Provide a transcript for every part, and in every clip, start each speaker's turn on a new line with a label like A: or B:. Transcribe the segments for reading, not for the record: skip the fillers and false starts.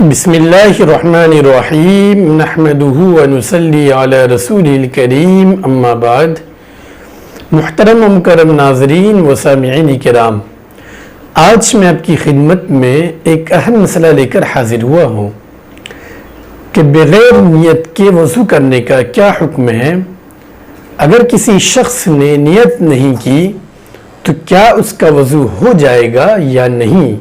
A: بسم اللہ الرحمن الرحیم نحمدہ ونصلی علی رسول الکریم اما بعد. محترم و مکرم ناظرین و سامعین کرام، آج میں آپ کی خدمت میں ایک اہم مسئلہ لے کر حاضر ہوا ہوں کہ بغیر نیت کے وضو کرنے کا کیا حکم ہے. اگر کسی شخص نے نیت نہیں کی تو کیا اس کا وضو ہو جائے گا یا نہیں؟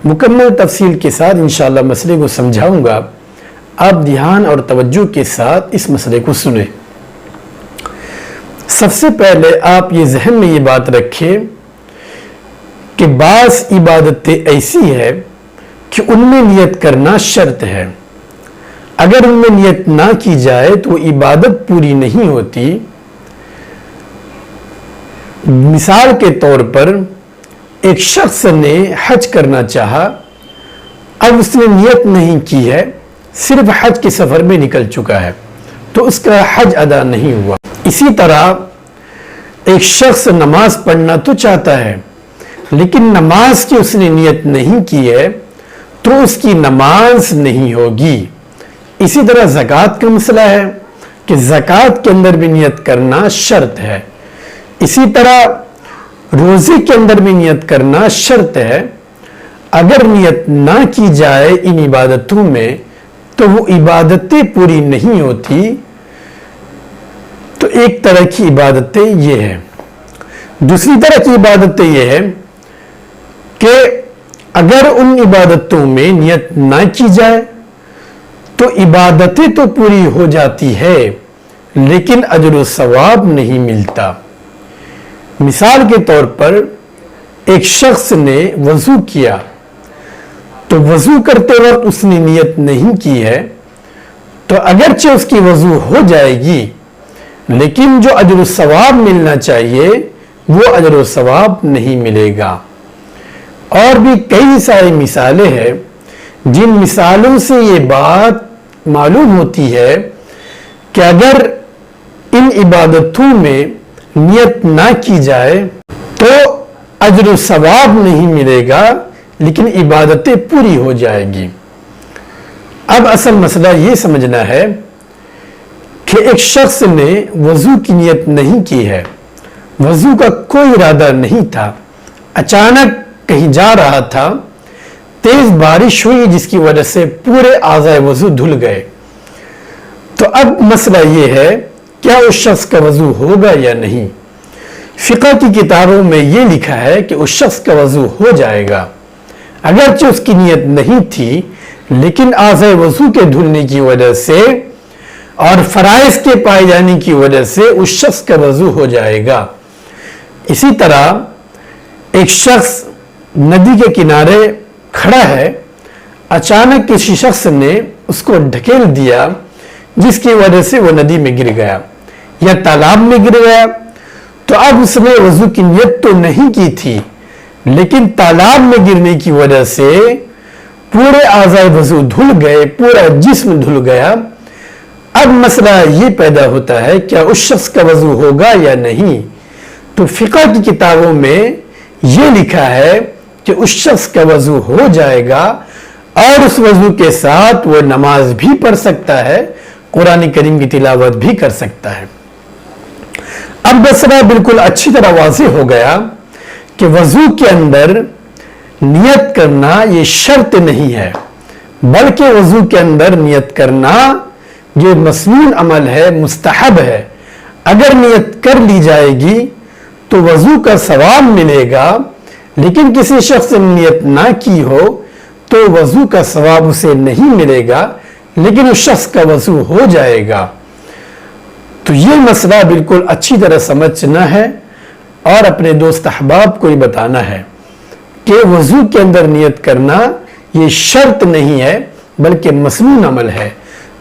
A: مکمل تفصیل کے ساتھ انشاءاللہ مسئلے کو سمجھاؤں گا. آپ دھیان اور توجہ کے ساتھ اس مسئلے کو سنیں. سب سے پہلے آپ یہ ذہن میں یہ بات رکھیں کہ بعض عبادتیں ایسی ہے کہ ان میں نیت کرنا شرط ہے. اگر ان میں نیت نہ کی جائے تو وہ عبادت پوری نہیں ہوتی. مثال کے طور پر ایک شخص نے حج کرنا چاہا، اب اس نے نیت نہیں کی ہے، صرف حج کے سفر میں نکل چکا ہے تو اس کا حج ادا نہیں ہوا. اسی طرح ایک شخص نماز پڑھنا تو چاہتا ہے لیکن نماز کی اس نے نیت نہیں کی ہے تو اس کی نماز نہیں ہوگی. اسی طرح زکوٰۃ کا مسئلہ ہے کہ زکوٰۃ کے اندر بھی نیت کرنا شرط ہے. اسی طرح روزے کے اندر بھی نیت کرنا شرط ہے. اگر نیت نہ کی جائے ان عبادتوں میں تو وہ عبادتیں پوری نہیں ہوتی. تو ایک طرح کی عبادتیں یہ ہیں. دوسری طرح کی عبادتیں یہ ہے کہ اگر ان عبادتوں میں نیت نہ کی جائے تو عبادتیں تو پوری ہو جاتی ہے لیکن اجر و ثواب نہیں ملتا. مثال کے طور پر ایک شخص نے وضو کیا تو وضو کرتے وقت اس نے نیت نہیں کی ہے تو اگرچہ اس کی وضو ہو جائے گی لیکن جو اجر و ثواب ملنا چاہیے وہ اجر و ثواب نہیں ملے گا. اور بھی کئی ساری مثالیں ہیں جن مثالوں سے یہ بات معلوم ہوتی ہے کہ اگر ان عبادتوں میں نیت نہ کی جائے تو اجر و ثواب نہیں ملے گا لیکن عبادتیں پوری ہو جائے گی. اب اصل مسئلہ یہ سمجھنا ہے کہ ایک شخص نے وضو کی نیت نہیں کی ہے، وضو کا کوئی ارادہ نہیں تھا، اچانک کہیں جا رہا تھا، تیز بارش ہوئی جس کی وجہ سے پورے اعضائے وضو دھل گئے. تو اب مسئلہ یہ ہے کیا اس شخص کا وضو ہوگا یا نہیں؟ فقہ کی کتابوں میں یہ لکھا ہے کہ اس شخص کا وضو ہو جائے گا. اگرچہ اس کی نیت نہیں تھی لیکن اعضائے وضو کے دھلنے کی وجہ سے اور فرائض کے پائے جانے کی وجہ سے اس شخص کا وضو ہو جائے گا. اسی طرح ایک شخص ندی کے کنارے کھڑا ہے، اچانک کسی شخص نے اس کو ڈھکیل دیا جس کی وجہ سے وہ ندی میں گر گیا یا تالاب میں گر گیا. تو اب اس نے وضو کی نیت تو نہیں کی تھی لیکن تالاب میں گرنے کی وجہ سے پورے اعضائے وضو دھل گئے، پورا جسم دھل گیا. اب مسئلہ یہ پیدا ہوتا ہے کیا اس شخص کا وضو ہوگا یا نہیں؟ تو فقہ کی کتابوں میں یہ لکھا ہے کہ اس شخص کا وضو ہو جائے گا اور اس وضو کے ساتھ وہ نماز بھی پڑھ سکتا ہے، قرآن کریم کی تلاوت بھی کر سکتا ہے. اب مسئلہ بالکل اچھی طرح واضح ہو گیا کہ وضو کے اندر نیت کرنا یہ شرط نہیں ہے بلکہ وضو کے اندر نیت کرنا یہ مسنون عمل ہے، مستحب ہے. اگر نیت کر لی جائے گی تو وضو کا ثواب ملے گا لیکن کسی شخص نے نیت نہ کی ہو تو وضو کا ثواب اسے نہیں ملے گا لیکن اس شخص کا وضو ہو جائے گا. تو یہ مسئلہ بالکل اچھی طرح سمجھنا ہے اور اپنے دوست احباب کو یہ بتانا ہے کہ وضو کے اندر نیت کرنا یہ شرط نہیں ہے بلکہ مسنون عمل ہے.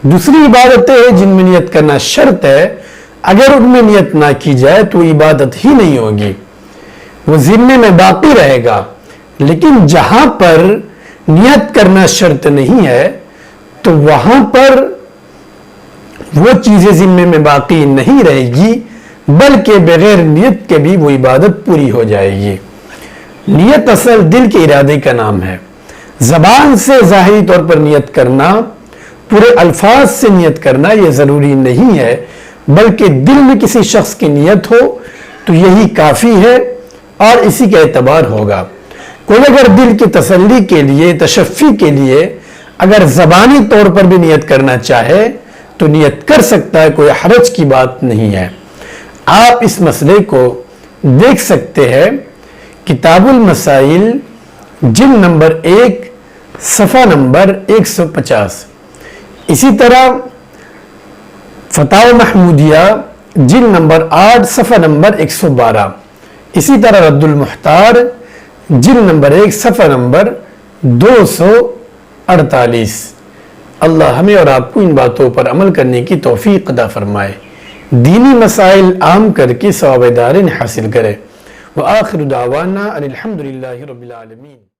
A: دوسری عبادتیں ہیں جن میں نیت کرنا شرط ہے، اگر ان میں نیت نہ کی جائے تو عبادت ہی نہیں ہوگی، وہ ذمے میں باقی رہے گا. لیکن جہاں پر نیت کرنا شرط نہیں ہے تو وہاں پر وہ چیزیں ذمے میں باقی نہیں رہے گی بلکہ بغیر نیت کے بھی وہ عبادت پوری ہو جائے گی. نیت اصل دل کے ارادے کا نام ہے. زبان سے ظاہری طور پر نیت کرنا، پورے الفاظ سے نیت کرنا یہ ضروری نہیں ہے، بلکہ دل میں کسی شخص کی نیت ہو تو یہی کافی ہے اور اسی کا اعتبار ہوگا۔ کوئی اگر دل کی تسلی کے لیے، تشفی کے لیے اگر زبانی طور پر بھی نیت کرنا چاہے تو نیت کر سکتا ہے، کوئی حرج کی بات نہیں ہے۔ آپ اس مسئلے کو دیکھ سکتے ہیں کتاب المسائل جلد نمبر 1 صفحہ نمبر 150، اسی طرح فتاوی محمودیہ جلد نمبر 8 صفحہ نمبر 112، اسی طرح رد المحتار جلد نمبر 1 صفحہ نمبر 248۔ اللہ ہمیں اور آپ کو ان باتوں پر عمل کرنے کی توفیق عطا فرمائے، دینی مسائل عام کر کے ثواب دارین حاصل کرے۔ وآخر دعوانا ان الحمدللہ رب العالمین۔